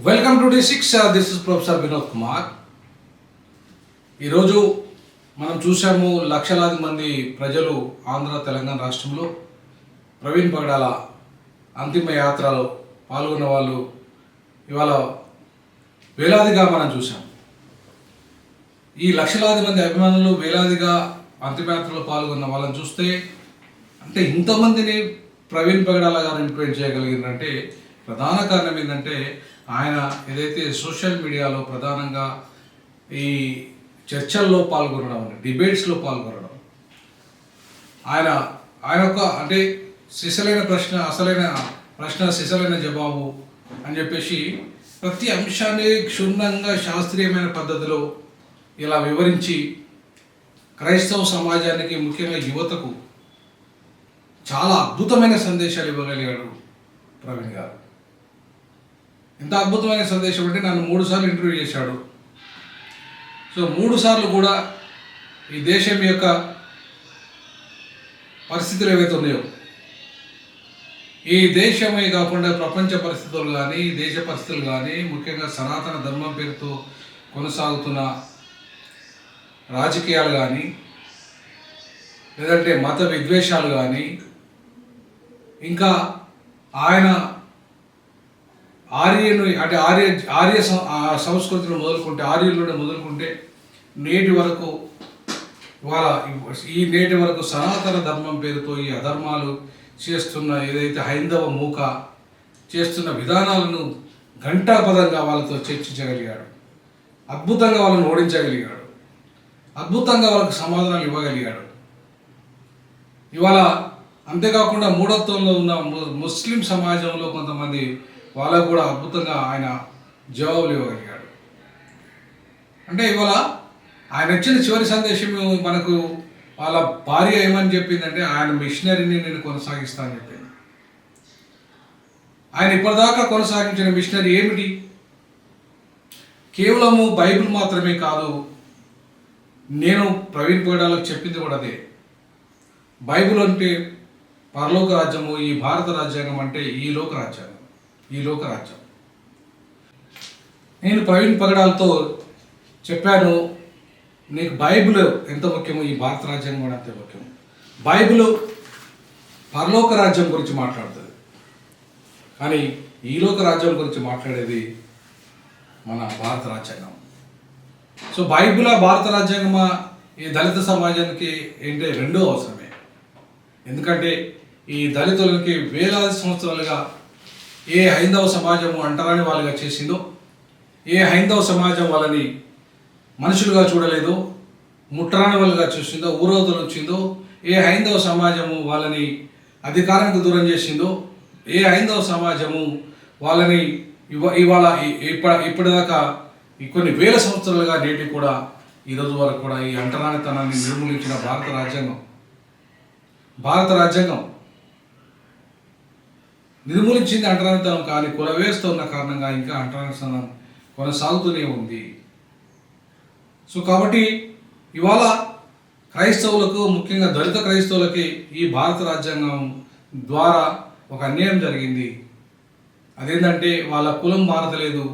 Welcome to D6. This is professor Vinod Kumar. ఈరోజు మనం చూసాము లక్షలాది మంది ప్రజలు ఆంధ్ర తెలంగాణ రాష్ట్రంలో ప్రవీణ్ పగడాల అంతిమ యాత్రలో పాల్గొన్న వాళ్ళు ఇవాళ వేలాదిగా మనం చూసాం. ఈ లక్షలాది మంది అభిమానులు వేలాదిగా అంతిమయాత్రలో పాల్గొన్న వాళ్ళని చూస్తే అంటే ఇంతమందిని ప్రవీణ్ పగడాల గారు ఇన్ఫ్లుయెన్స్ చేయగలిగినంటే ప్రధాన కారణం ఏంటంటే ఆయన ఏదైతే సోషల్ మీడియాలో ప్రధానంగా ఈ చర్చల్లో పాల్గొనడం, డిబేట్స్లో పాల్గొనడం, ఆయన ఒక అంటే సిసలైన ప్రశ్న సిసలైన జవాబు అని చెప్పేసి ప్రతి అంశాన్ని క్షుణ్ణంగా శాస్త్రీయమైన పద్ధతిలో ఇలా వివరించి క్రైస్తవ సమాజానికి ముఖ్యంగా యువతకు చాలా అద్భుతమైన సందేశాలు ఇవ్వగలిగాడు ప్రవీణ్ గారు. ఎంత అద్భుతమైన సందేశం అంటే నన్ను 3 సార్లు ఇంటర్వ్యూ చేశాడు. సో 3 సార్లు కూడా ఈ దేశం యొక్క పరిస్థితులు ఏవైతే ఉన్నాయో, ఈ దేశమే కాకుండా ప్రపంచ పరిస్థితులు కానీ దేశ పరిస్థితులు కానీ ముఖ్యంగా సనాతన ధర్మం పేరుతో కొనసాగుతున్న రాజకీయాలు కానీ లేదంటే మత విద్వేషాలు కానీ ఇంకా ఆయన ఆర్యను అంటే ఆర్య సంస్కృతిని మొదలుకుంటే ఆర్యులను మొదలుకుంటే నేటి వరకు నేటి వరకు సనాతన ధర్మం పేరుతో ఈ అధర్మాలు చేస్తున్న ఏదైతే హైందవ మూక చేస్తున్న విధానాలను ఘంటాపదంగా వాళ్ళతో చర్చించగలిగాడు, అద్భుతంగా వాళ్ళని ఓడించగలిగాడు, అద్భుతంగా వాళ్ళకు సమాధానాలు ఇవ్వగలిగాడు. ఇవాళ అంతేకాకుండా మూఢత్వంలో ఉన్న ముస్లిం సమాజంలో కొంతమంది వాళ్ళకు కూడా అద్భుతంగా ఆయన జవాబులు ఇవ్వగలిగాడు. అంటే ఇవాళ ఆయన ఇచ్చిన చివరి సందేశం మనకు వాళ్ళ భార్య ఏమని చెప్పిందంటే ఆయన మిషనరీని నేను కొనసాగిస్తానని చెప్పింది. ఆయన ఇప్పటిదాకా కొనసాగించిన మిషనరీ ఏమిటి? కేవలము బైబిల్ మాత్రమే కాదు, నేను ప్రవీణ్ పగడాలకు చెప్పింది కూడా అదే. బైబిల్ అంటే పరలోక రాజ్యము, ఈ భారత రాజ్యాంగం అంటే ఈ లోక రాజ్యం. నేను ప్రవీణ్ పగడాలతో చెప్పాను, నీకు బైబిల్ ఎంత ముఖ్యమో ఈ భారత రాజ్యాంగం కూడా అంతే ముఖ్యం. బైబిల్ పరలోక రాజ్యం గురించి మాట్లాడుతుంది, కానీ ఈ లోక రాజ్యం గురించి మాట్లాడేది మన భారత రాజ్యాంగం. సో బైబిల్ భారత రాజ్యాంగమా ఈ దళిత సమాజానికి ఏంటంటే రెండో అవసరమే. ఎందుకంటే ఈ దళితులకి వేలాది సంవత్సరాలుగా ఏ హైందవ సమాజము అంటరాని వాళ్ళుగా చేసిందో, ఏ హైందవ సమాజం వాళ్ళని మనుషులుగా చూడలేదో, ముట్టరాని వాళ్ళుగా చూసిందో, ఊరోదలు వచ్చిందో, ఏ హైందవ సమాజము వాళ్ళని అధికారానికి దూరం చేసిందో, ఏ హైందవ సమాజము వాళ్ళని ఇవాళ ఇప్పటిదాకా కొన్ని వేల సంవత్సరాలుగా నేటి కూడా ఈరోజు వరకు కూడా ఈ అంటరానితనాన్ని నిర్మూలించిన భారత రాజ్యాంగం నిర్మూలించింది అంటరానితనం, కానీ కులవేస్తూ ఉన్న కారణంగా ఇంకా అంటరానితనం కొనసాగుతూనే ఉంది. సో కాబట్టి ఇవాళ క్రైస్తవులకు, ముఖ్యంగా దళిత క్రైస్తవులకి ఈ భారత రాజ్యాంగం ద్వారా ఒక అన్యాయం జరిగింది. అదేంటంటే వాళ్ళ కులం మారతలేదు,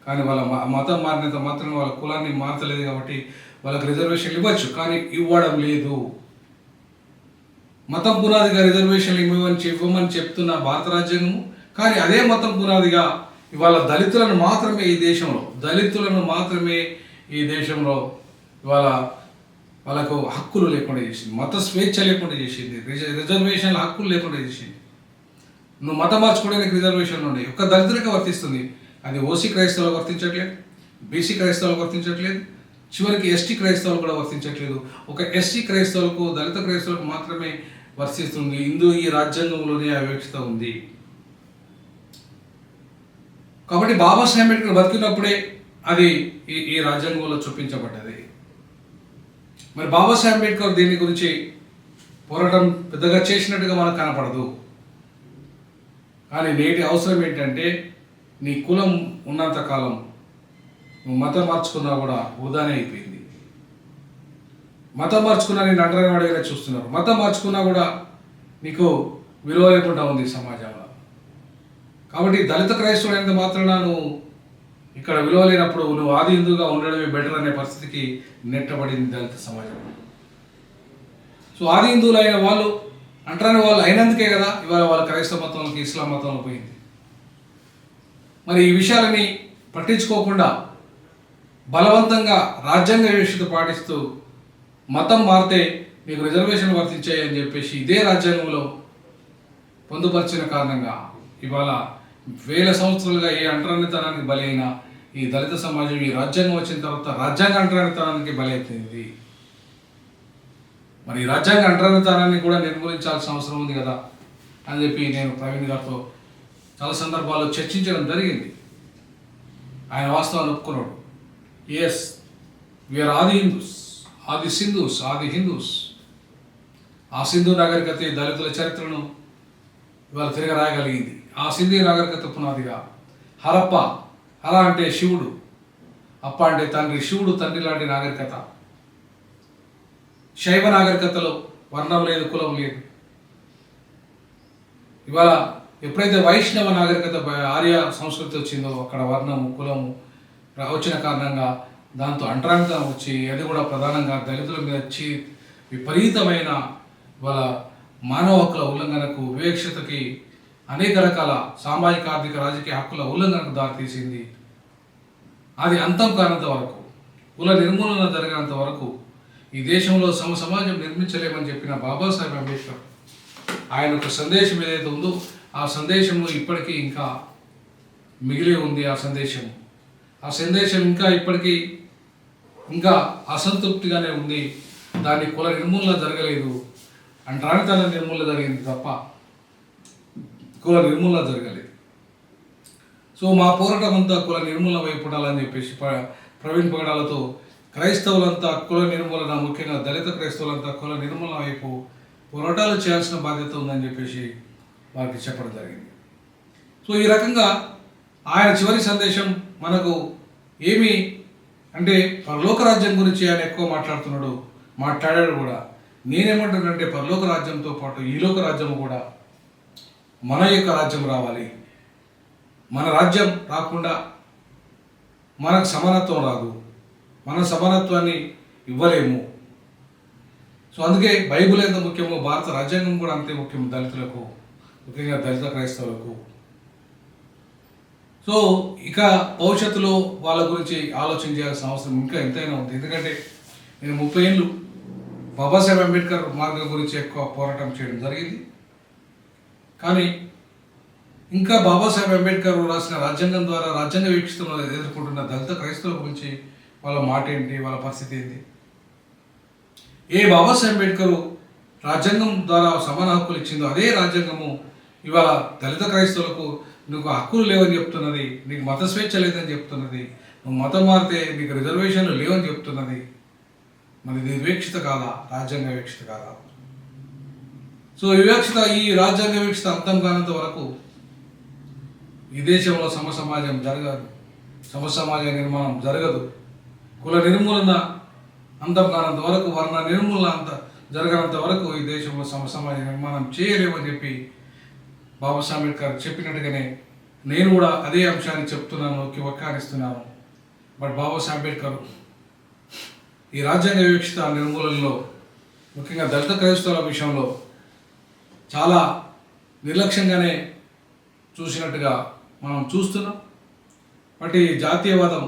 కానీ వాళ్ళ మతం మారినంత మాత్రం వాళ్ళ కులాన్ని మారతలేదు. కాబట్టి వాళ్ళకి రిజర్వేషన్లు ఇవ్వచ్చు, కానీ ఇవ్వడం లేదు. మతం పునాదిగా రిజర్వేషన్లు ఇవ్వమని చెప్తున్న భారత రాజ్యాంగము, కానీ అదే మతం పునాదిగా ఇవాళ దళితులను మాత్రమే ఈ దేశంలో ఇవాళ వాళ్ళకు హక్కులు లేకుండా చేసింది, మత స్వేచ్ఛ లేకుండా చేసింది, రిజర్వేషన్ల హక్కులు లేకుండా చేసింది. నువ్వు మతం మార్చుకోవడానికి రిజర్వేషన్లు ఉన్నాయి, ఒక్క దళితులకే వర్తిస్తుంది. అది ఓసీ క్రైస్తవులకు వర్తించట్లేదు, బీసీ క్రైస్తవులకు వర్తించట్లేదు, చివరికి ఎస్టీ క్రైస్తవులు కూడా వర్తించట్లేదు. ఒక ఎస్టీ క్రైస్తవులకు, దళిత క్రైస్తవులకు మాత్రమే వర్తిస్తుంది. ఈ రాజ్యాంగంలోనే అవివక్షత ఉంది. కాబట్టి బాబాసాహెబ్ అంబేద్కర్ బతికినప్పుడే అది ఈ రాజ్యాంగంలో చూపించబడ్డది. మరి బాబాసాహెబ్ అంబేద్కర్ దీని గురించి పోరాటం పెద్దగా చేసినట్టుగా మనకు కనపడదు. కానీ నేటి అవసరం ఏంటంటే నీ కులం ఉన్నంత కాలం నువ్వు మతం మార్చుకున్నా కూడా వృధానే అయిపోయింది. మతం మార్చుకున్నా నేను అంటరాని వాడిగా చూస్తున్నారు, మతం మార్చుకున్నా కూడా నీకు విలువ లేకుండా ఉంది సమాజంలో. కాబట్టి దళిత క్రైస్తవుడు అయినంత మాత్రాన నువ్వు ఇక్కడ విలువ లేనప్పుడు నువ్వు ఆది హిందువుగా ఉండడమే బెటర్ అనే పరిస్థితికి నెట్టబడింది దళిత సమాజం. సో ఆది హిందువులు అయిన వాళ్ళు అంటరాని వాళ్ళు అయినందుకే కదా ఇవాళ వాళ్ళ క్రైస్తవ మతంలోకి ఇస్లాం మతంలో పోయింది. మరి ఈ విషయాలని పట్టించుకోకుండా బలవంతంగా రాజ్యాంగ వివక్షత పాటిస్తూ మతం మారితే మీకు రిజర్వేషన్ వర్తించాయి అని చెప్పేసి ఇదే రాజ్యాంగంలో పొందుపరిచిన కారణంగా ఇవాళ వేల సంవత్సరాలుగా ఏ అంటరానితనానికి బలి అయిన ఈ దళిత సమాజం ఈ రాజ్యాంగం వచ్చిన తర్వాత రాజ్యాంగ అంటరానితనానికి బలి అవుతుంది. మరి ఈ రాజ్యాంగ అంటరానితనాన్ని కూడా నిర్మూలించాల్సిన అవసరం ఉంది కదా అని చెప్పి నేను ప్రవీణ్ గారితో చాలా సందర్భాల్లో చర్చించడం జరిగింది. ఆయన వాస్తవాన్ని ఒప్పుకున్నాడు. ఎస్, వీఆర్ ఆది హిందూస్, ఆది సింధూస్, ఆది హిందూస్. ఆ సింధు నాగరికత దళితుల చరిత్రను ఇవాళ తిరగరాయగలిగింది. ఆ సింధు నాగరికత పునాదిగా హరప్ప, హర అంటే శివుడు, అప్ప అంటే తండ్రి, శివుడు తండ్రి లాంటి నాగరికత. శైవ నాగరికతలో వర్ణం లేదు, కులం లేదు. ఇవాళ ఎప్పుడైతే వైష్ణవ నాగరికత ఆర్య సంస్కృతి వచ్చిందో అక్కడ వర్ణము కులము వచ్చిన కారణంగా దాంతో అంటరానితనం వచ్చి అది కూడా ప్రధానంగా దళితుల మీద వచ్చి విపరీతమైన వాళ్ళ మానవ హక్కుల ఉల్లంఘనకు, వివక్షతకి, అనేక రకాల సామాజిక ఆర్థిక రాజకీయ హక్కుల ఉల్లంఘనకు దారితీసింది. అది అంతం కానంత వరకు, కుల నిర్మూలన జరగనంత వరకు ఈ దేశంలో సమాజం నిర్మించలేమని చెప్పిన బాబాసాహెబ్ అంబేద్కర్ ఆయన ఒక సందేశం ఏదైతే ఉందో ఆ సందేశము ఇప్పటికీ ఇంకా మిగిలి ఉంది. ఆ సందేశం ఇంకా ఇప్పటికీ ఇంకా అసంతృప్తిగానే ఉంది. దాని కుల నిర్మూలన జరగలేదు, అంటరానితన నిర్మూలన జరిగింది తప్ప కుల నిర్మూలన జరగలేదు. సో మా పోరాటం అంతా కుల నిర్మూలన వైపు ఉండాలని చెప్పేసి ప్రవీణ్ పగడాలతో క్రైస్తవులంతా కుల నిర్మూలన, ముఖ్యంగా దళిత క్రైస్తవులంతా కుల నిర్మూలన వైపు పోరాటాలు చేయాల్సిన బాధ్యత ఉందని చెప్పేసి వారికి చెప్పడం జరిగింది. సో ఈ రకంగా ఆయన చివరి సందేశం మనకు ఏమి అంటే పరలోక రాజ్యం గురించి ఆయన ఎక్కువ మాట్లాడాడు కూడా. నేనేమంటానంటే పరలోక రాజ్యంతో పాటు ఈ లోక రాజ్యం కూడా మన యొక్క రాజ్యం రావాలి. మన రాజ్యం రాకుండా మనకు సమానత్వం రాదు, మన సమానత్వాన్ని ఇవ్వలేము. సో అందుకే బైబిల్ ఎంత ముఖ్యమో భారత రాజ్యాంగం కూడా అంతే ముఖ్యం దళితులకు, ముఖ్యంగా దళిత క్రైస్తవులకు. సో ఇక భవిష్యత్తులో వాళ్ళ గురించి ఆలోచన చేయాల్సిన అవసరం ఇంకా ఎంతైనా ఉంది. ఎందుకంటే నేను 30 ఏళ్ళు బాబాసాహెబ్ అంబేద్కర్ మార్గం గురించి ఎక్కువ పోరాటం చేయడం జరిగింది. కానీ ఇంకా బాబాసాహెబ్ అంబేద్కర్ రాసిన రాజ్యాంగం ద్వారా రాజ్యాంగ వీక్షితంలో ఎదుర్కొంటున్న దళిత క్రైస్తవుల గురించి వాళ్ళ మాట ఏంటి, వాళ్ళ పరిస్థితి ఏంటి? ఏ బాబాసాహెబ్ అంబేద్కర్ రాజ్యాంగం ద్వారా సమాన హక్కులు ఇచ్చిందో అదే రాజ్యాంగము ఇవాళ దళిత క్రైస్తవులకు నీకు హక్కులు లేవని చెప్తున్నది, నీకు మత స్వేచ్ఛ లేదని చెప్తున్నది, నువ్వు మతం మారితే నీకు రిజర్వేషన్లు లేవని చెప్తున్నది. మరి ఇది వివక్షత కాదా, రాజ్యాంగ వివక్షత కాదా? సో ఈ రాజ్యాంగ వివక్షత అంతం కానంత వరకు ఈ దేశంలో సమసమాజం జరగదు, సమసమాజ నిర్మాణం జరగదు. కుల నిర్మూలన అంతం కానంత వరకు, వర్ణ నిర్మూలన జరగనంత వరకు ఈ దేశంలో సమసమాజ నిర్మాణం చేయలేమని చెప్పి బాబాసాహెబ్ అంబేద్కర్ చెప్పినట్టుగానే నేను కూడా అదే అంశాన్ని చెప్తున్నాను, వక్కానిస్తున్నాను. బట్ బాబాసాహెబ్ అంబేద్కర్ ఈ రాజ్యాంగ వివక్షత నిర్మూలనలో, ముఖ్యంగా దళిత క్రైస్తవుల విషయంలో చాలా నిర్లక్ష్యంగానే చూసినట్టుగా మనం చూస్తున్నాం. బట్ ఈ జాతీయవాదం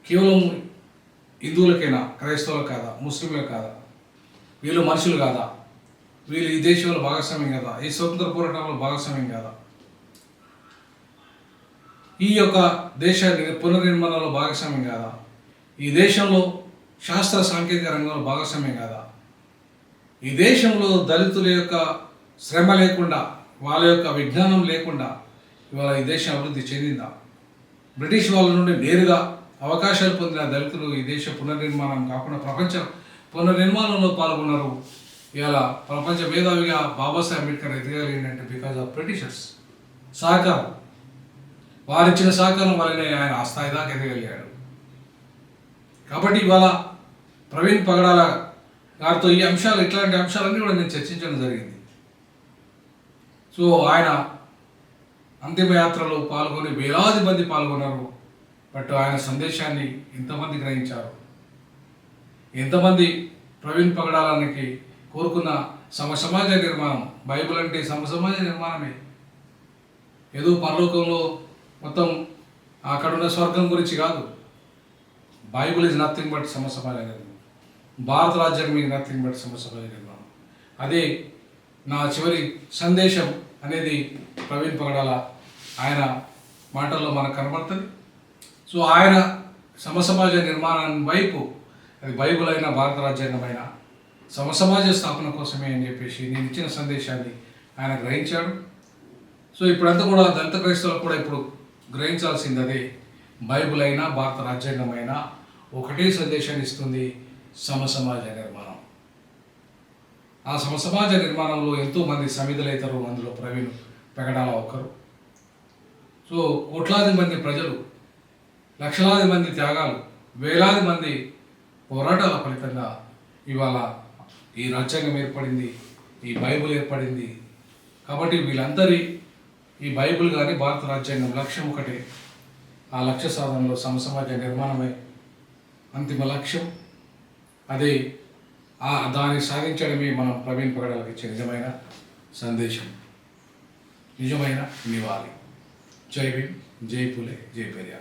కేవలం హిందువులకైనా, క్రైస్తవులకు కాదా, ముస్లింలకు కాదా? వీళ్ళు మనుషులు కాదా? వీళ్ళు ఈ దేశంలో భాగస్వామ్యం కదా, ఈ స్వతంత్ర పోరాటంలో భాగస్వామ్యం కదా, ఈ యొక్క దేశ పునర్నిర్మాణంలో భాగస్వామ్యం కాదా, ఈ దేశంలో శాస్త్ర సాంకేతిక రంగంలో భాగస్వామ్యం కాదా, ఈ దేశంలో దళితుల యొక్క శ్రమ లేకుండా, వాళ్ళ యొక్క విజ్ఞానం లేకుండా ఇవాళ ఈ దేశం అభివృద్ధి చెందిందా? బ్రిటిష్ వాళ్ళ నుండి నేరుగా అవకాశాలు పొందిన దళితులు ఈ దేశ పునర్నిర్మాణం కాకుండా ప్రపంచ పునర్నిర్మాణంలో పాల్గొన్నారు. ఇవాళ ప్రపంచ మేధావిగా బాబాసాహెబ్ అంబేద్కర్ ఎదగలిగిందంటే బికాజ్ ఆఫ్ బ్రిటిషర్స్ సహకారం. వారిచ్చిన సహకారం వల్లనే ఆయన ఆ స్థాయి దాకా ఎదగలిగాడు. కాబట్టి ఇవాళ ప్రవీణ్ పగడాల గారితో ఈ అంశాలు, ఇట్లాంటి అంశాలన్నీ కూడా నేను చర్చించడం జరిగింది. సో ఆయన అంతిమ యాత్రలో పాల్గొని వేలాది మంది పాల్గొన్నారు. బట్ ఆయన సందేశాన్ని ఎంతమంది గ్రహించారు, ఎంతమంది ప్రవీణ్ పగడాలానికి కోరుకున్న సమాజ నిర్మాణం. బైబిల్ అంటే సమాజ నిర్మాణమే. ఏదో పరలోకంలో మొత్తం అక్కడున్న స్వర్గం గురించి కాదు. బైబిల్ ఈజ్ నథింగ్ బట్ సమాజ నిర్మాణం. భారత రాజ్యం మీద నథింగ్ బట్ సమాజ నిర్మాణం. అదే నా చివరి సందేశం అనేది ప్రవీణ్ పగడాల ఆయన మాటల్లో మనకు కనబడుతుంది. సో ఆయన సమాజ నిర్మాణం వైపు, అది బైబిల్ అయినా భారత రాజ్యాంగమైన సమాజ స్థాపన కోసమే అని చెప్పేసి నేను ఇచ్చిన సందేశాన్ని ఆయన గ్రహించాడు. సో ఇప్పుడంతా కూడా దళిత క్రైస్తవులు కూడా ఇప్పుడు గ్రహించాల్సింది అదే. బైబిల్ అయినా భారత రాజ్యాంగమైనా ఒకటే సందేశాన్ని ఇస్తుంది, సమాజ నిర్మాణం. ఆ సమాజ నిర్మాణంలో ఎంతోమంది సమిధులైతారు, అందులో ప్రవీణ్ పగడాల ఒకరు. సో కోట్లాది మంది ప్రజలు, లక్షలాది మంది త్యాగాలు, వేలాది మంది పోరాటాల ఫలితంగా ఇవాళ ఈ రాజ్యాంగం ఏర్పడింది, ఈ బైబిల్ ఏర్పడింది. కాబట్టి వీళ్ళందరి ఈ బైబిల్ కానీ భారత రాజ్యాంగం లక్ష్యం ఒకటే. ఆ లక్ష్య సాధనలో సమాజ నిర్మాణమే అంతిమ లక్ష్యం. అదే దాన్ని సాధించడమే మనం ప్రవీణ్ పగడాలకు ఇచ్చే నిజమైన సందేశం, నిజమైన నివాళి. జై భీమ్, జై పులే, జై పెరియార్.